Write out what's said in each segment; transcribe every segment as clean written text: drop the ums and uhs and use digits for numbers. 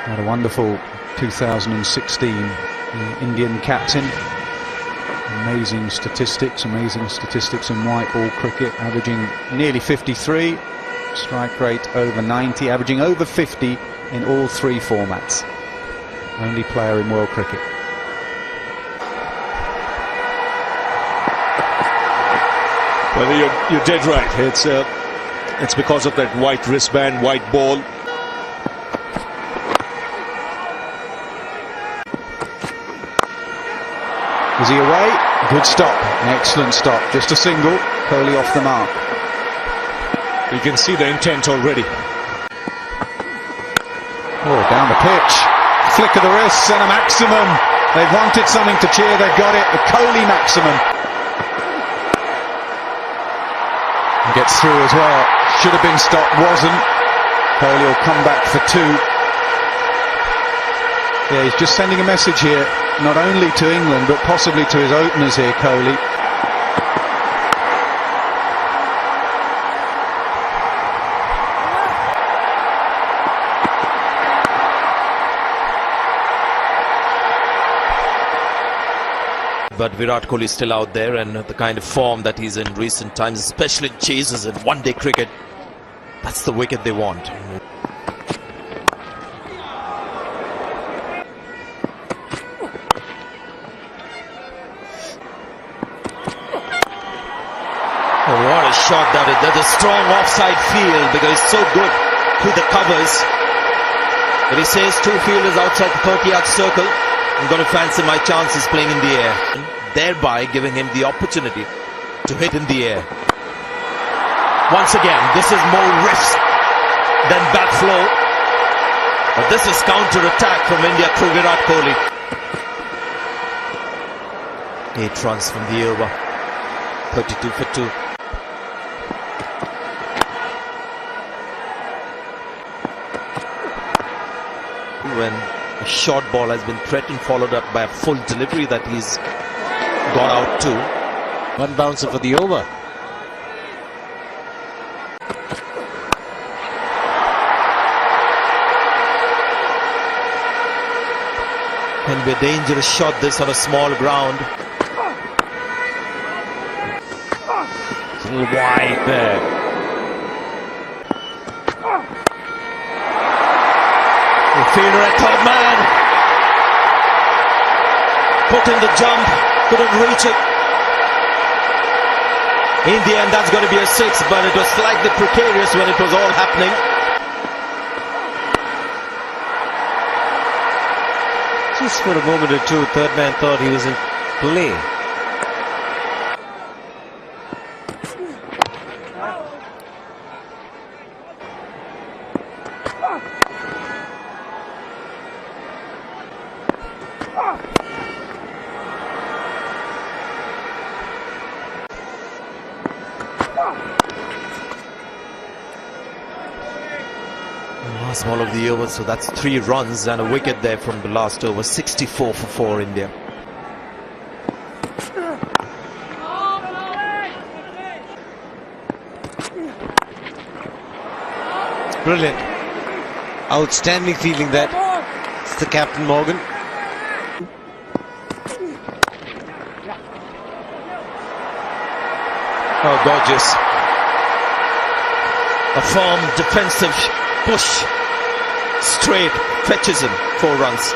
Had a wonderful 2016 Indian captain. Amazing statistics in white ball cricket, averaging nearly 53, strike rate over 90, averaging over 50 in all three formats. Only player in world cricket. Well, you're dead right. It's because of that white wristband, white ball. Is he away? Good stop. Excellent stop. Just a single. Kohli off the mark. You can see the intent already. Oh, down the pitch. Flick of the wrists and a maximum. They've wanted something to cheer. They've got it. The Kohli maximum. Gets through as well. Should have been stopped. Wasn't. Kohli will come back for two. Yeah, he's just sending a message here, not only to England, but possibly to his openers here, Kohli. But Virat Kohli is still out there, and the kind of form that he's in recent times, especially in chases and one-day cricket, that's the wicket they want. Oh, what a shot that is. There's a strong offside field because he's so good through the covers. But he says two fielders outside the 30-yard circle. I'm going to fancy my chances playing in the air, thereby giving him the opportunity to hit in the air. Once again, this is more risk than backflow. But this is counter-attack from India through Virat Kohli. 8 runs from the over. 32 for 2. When a short ball has been threatened, followed up by a full delivery that he's got out to. One bouncer for the over. Can be a dangerous shot this on a small ground. It's a little wide there. Fielder at top man. Put in the jump. Couldn't reach it. In the end, that's going to be a 6, but it was slightly precarious when it was all happening. Just for a moment or two, third man thought he was in play. Last ball of the over, so that's 3 runs and a wicket there from the last over. 64 for 4 India. Brilliant. Outstanding fielding that. It's the captain, Morgan. Oh, gorgeous. A firm defensive push. Straight. Fetches him. 4 runs.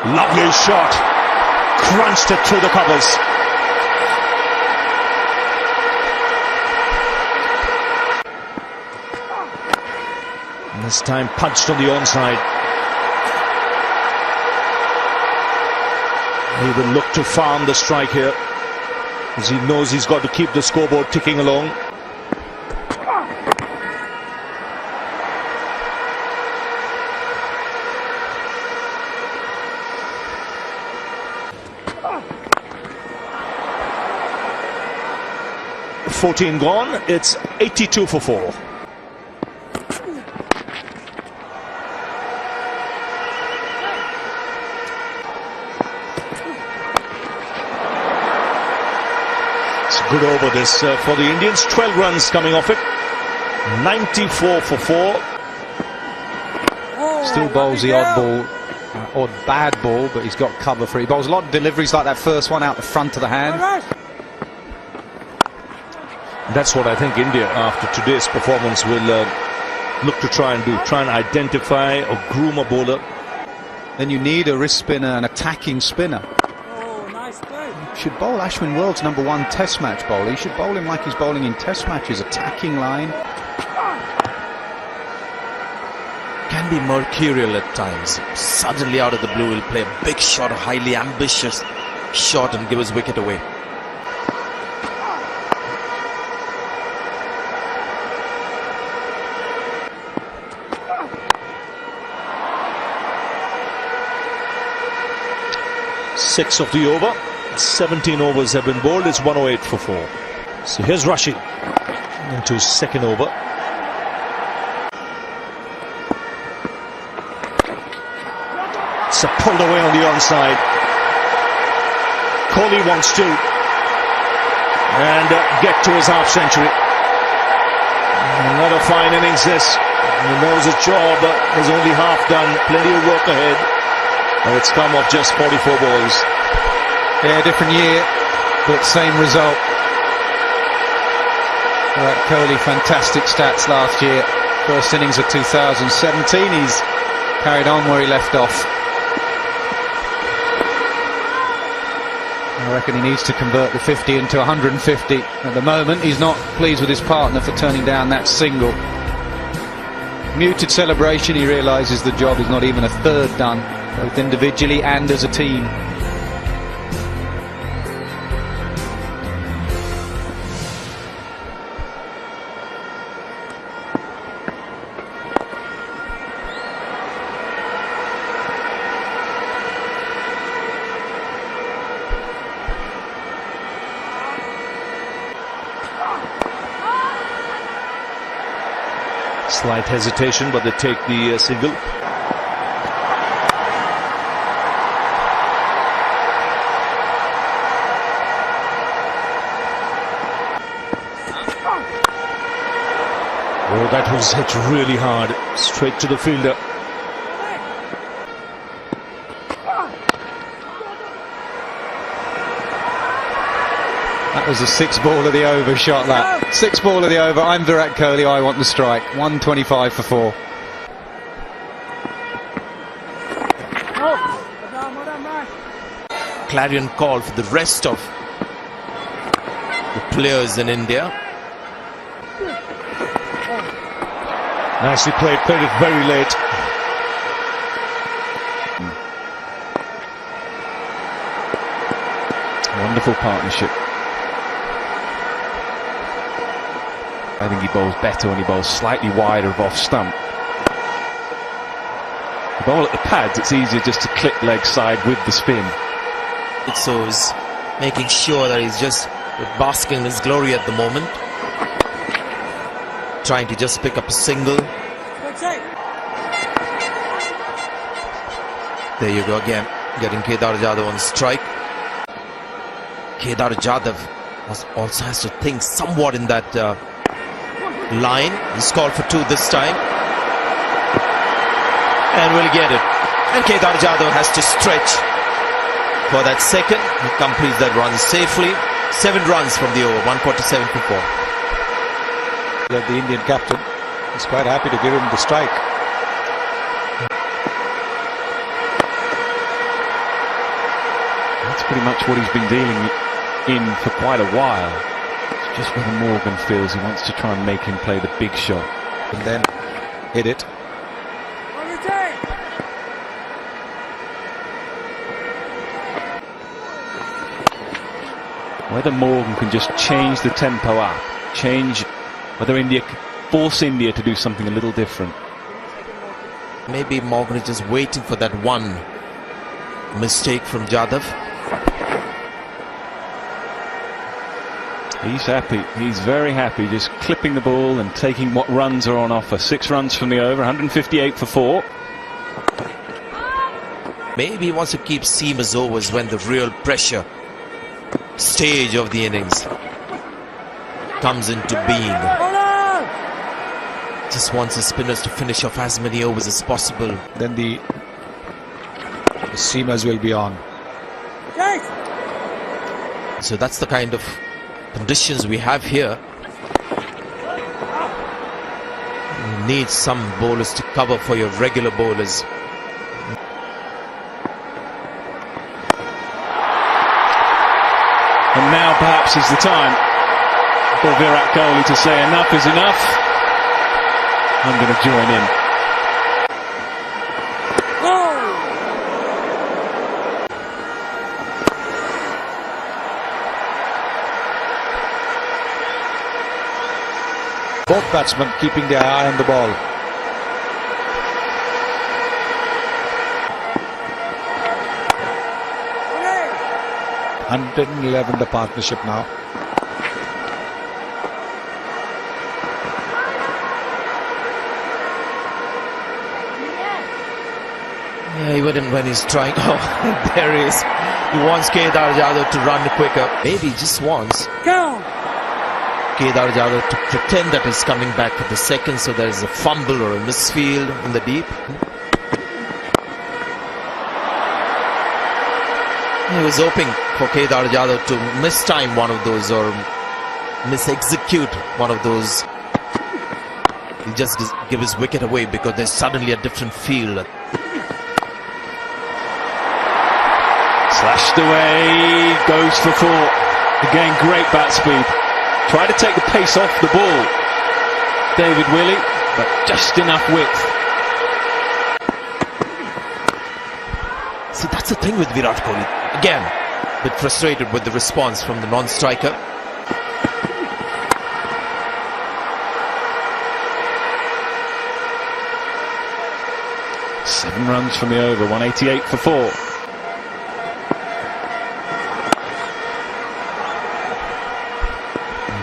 Lovely shot. Crunched it through the covers. And this time punched on the onside. He will look to farm the strike here, as he knows he's got to keep the scoreboard ticking along. "14 gone, it's 82 for 4. good over this for the Indians. 12 runs coming off it. 94 for 4. Still bowls the odd ball, odd bad ball, but he's got cover for it. He bowls a lot of deliveries like that first one out the front of the hand. That's what I think India, after today's performance, will look to try and do. Try and identify or groom a bowler. Then you need a wrist spinner, an attacking spinner. Should bowl Ashwin World's #1 test match bowler. You should bowl him like he's bowling in test matches, attacking line. Can be mercurial at times. Suddenly out of the blue he'll play a big shot, a highly ambitious shot, and give his wicket away. Six of the over. 17 overs have been bowled. It's 108 for 4. So here's Rashid into his second over. So pulled away on the onside. Kohli wants to and get to his half century. Another fine innings this. He knows his job is only half done. Plenty of work ahead. And it's come off just 44 balls. Yeah, different year, but same result. Virat Kohli, fantastic stats last year. First innings of 2017, he's carried on where he left off. I reckon he needs to convert the 50 into 150. At the moment, he's not pleased with his partner for turning down that single. Muted celebration, he realises the job is not even a third done, both individually and as a team. Slight hesitation, but they take the single. Oh, that was hit really hard, straight to the fielder. That was a 6th ball of the over shot, that. 6th ball of the over. I'm Virat Kohli, I want the strike. 125 for 4. Clarion call for the rest of the players in India. Nicely played it very late. Wonderful partnership. I think he bowls better when he bowls slightly wider of off stump. The bowl at the pads, it's easier just to clip leg side with the spin. So he's making sure that he's just basking in his glory at the moment. Trying to just pick up a single. There you go again, getting Kedar Jadhav on strike. Kedar Jadhav also has to think somewhat in that line. He's called for 2 this time. And will get it. And Kedar Jadhav has to stretch for that second. He completes that run safely. 7 runs from the over, 147 for 4. The Indian captain is quite happy to give him the strike. That's pretty much what he's been dealing in for quite a while. It's just whether Morgan feels he wants to try and make him play the big shot. And then hit it. Whether Morgan can just change the tempo up, whether India force India to do something a little different. Maybe Morgan is just waiting for that one mistake from Jadhav. He's happy. He's very happy, just clipping the ball and taking what runs are on offer. 6 runs from the over, 158 for 4. Maybe he wants to keep seamers overs when the real pressure stage of the innings. comes into being. Just wants the spinners to finish off as many overs as possible. Then the seamers will be on. So that's the kind of conditions we have here. You need some bowlers to cover for your regular bowlers. And now perhaps is the time for Virat Kohli to say enough is enough. I'm going to join in. Both batsmen keeping their eye on the ball. Okay. 111 the partnership now. Yeah, even when he's trying. Oh, there he is. He wants Kedar Jadhav to run quicker. Maybe just wants Kedar Jadhav to pretend that he's coming back for the second, so there is a fumble or a misfield in the deep. He was hoping for Kedar Jadhav to mistime one of those or mis-execute one of those. He just give his wicket away because there's suddenly a different field. Slashed away, goes for 4. Again, great bat speed. Try to take the pace off the ball, David Willey, but just enough width. See, that's the thing with Virat Kohli. Again, a bit frustrated with the response from the non-striker. Seven runs from the over, 188 for 4.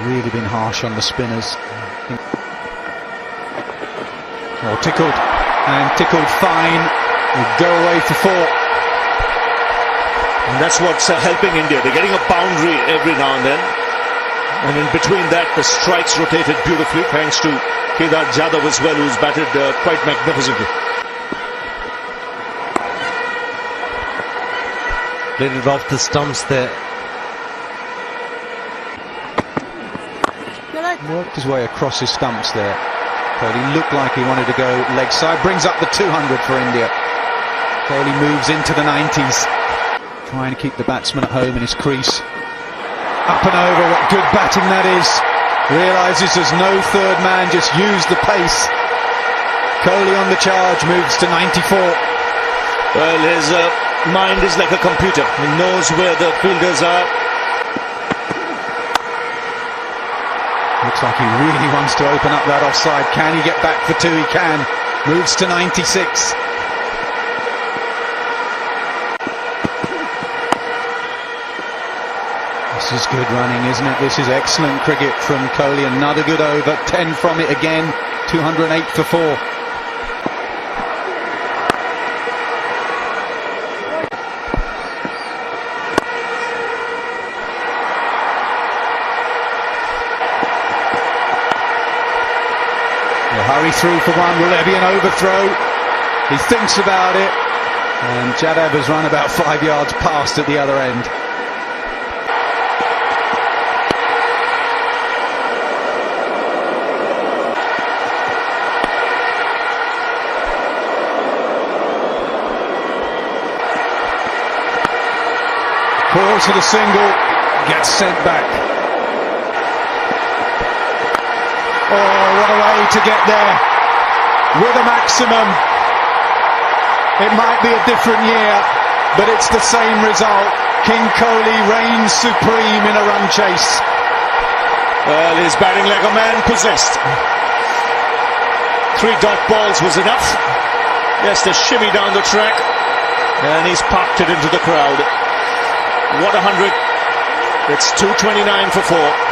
Really been harsh on the spinners. Oh, tickled and tickled fine. Will go away for 4. And that's what's helping India. They're getting a boundary every now and then. And in between that, the strikes rotated beautifully thanks to Kedar Jadhav as well, who's batted quite magnificently. Played it off the stumps there. Worked his way across his stumps there. Kohli looked like he wanted to go leg side. Brings up the 200 for India. Kohli moves into the 90s. Trying to keep the batsman at home in his crease. Up and over, what good batting that is. Realises there's no third man, just use the pace. Kohli on the charge, moves to 94. Well, his mind is like a computer. He knows where the fielders are. Looks like he really wants to open up that offside. Can he get back for 2? He can. Moves to 96. This is good running, isn't it? This is excellent cricket from Kohli. Another good over. 10 from it again. 208 for 4. Hurry through for 1. Will there be an overthrow? He thinks about it. And Jadhav has run about 5 yards past at the other end. Calls for the single. Gets sent back. Oh, what a way to get there with a maximum. It might be a different year, but it's the same result. King Kohli reigns supreme in a run chase. Well, he's batting like a man possessed. 3 dot balls was enough. Just a shimmy down the track, and he's parked it into the crowd. What a 100. It's 229 for 4.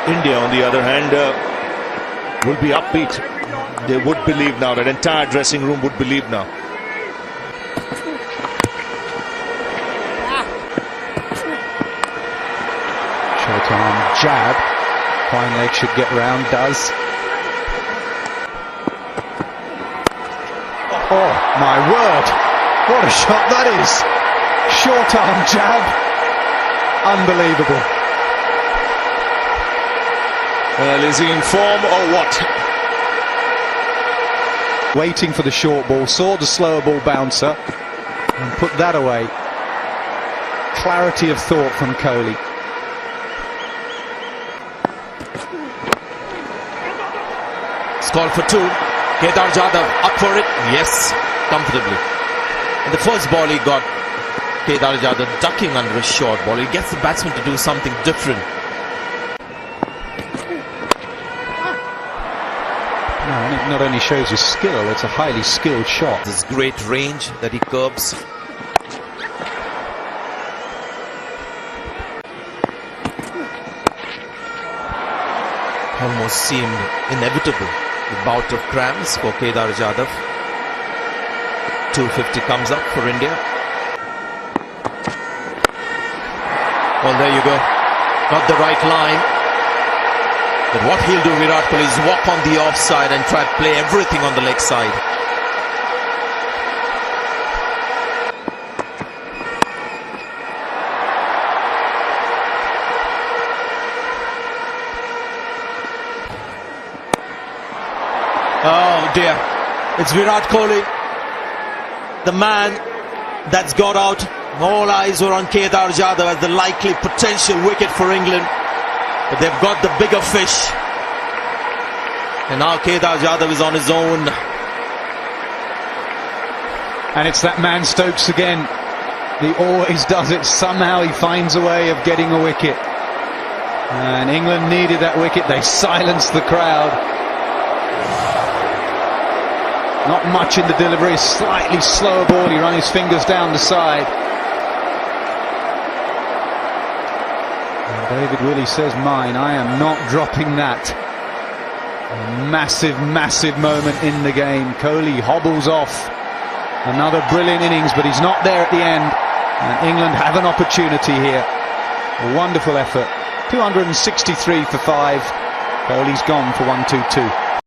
India, on the other hand, will be upbeat. They would believe now. That entire dressing room would believe now. Short-arm jab. Fine leg should get round, does. Oh, my word. What a shot that is. Short-arm jab. Unbelievable. Well, is he in form or what? Waiting for the short ball, saw the slower ball bouncer and put that away. Clarity of thought from Kohli. It's called for two. Kedar Jadhav up for it. Yes, comfortably. And the first ball he got, Kedar Jadhav ducking under a short ball. He gets the batsman to do something different. No, and it not only shows his skill, it's a highly skilled shot. This great range that he curbs. Almost seemed inevitable. The bout of cramps for Kedar Jadhav. 250 comes up for India. Well, there you go. Not the right line. But what he'll do, Virat Kohli, is walk on the offside and try to play everything on the leg side. Oh dear, it's Virat Kohli, the man that's got out. All eyes were on Kedar Jadhav as the likely potential wicket for England, but they've got the bigger fish. And now Kedar Jadhav is on his own. And it's that man Stokes again. He always does it. Somehow he finds a way of getting a wicket. And England needed that wicket. They silenced the crowd. Not much in the delivery, slightly slower ball. He ran his fingers down the side. And David Willey says, mine, I am not dropping that. A massive, massive moment in the game. Kohli hobbles off. Another brilliant innings, but he's not there at the end. And England have an opportunity here. A wonderful effort. 263 for 5. Kohli's gone for 1-2-2.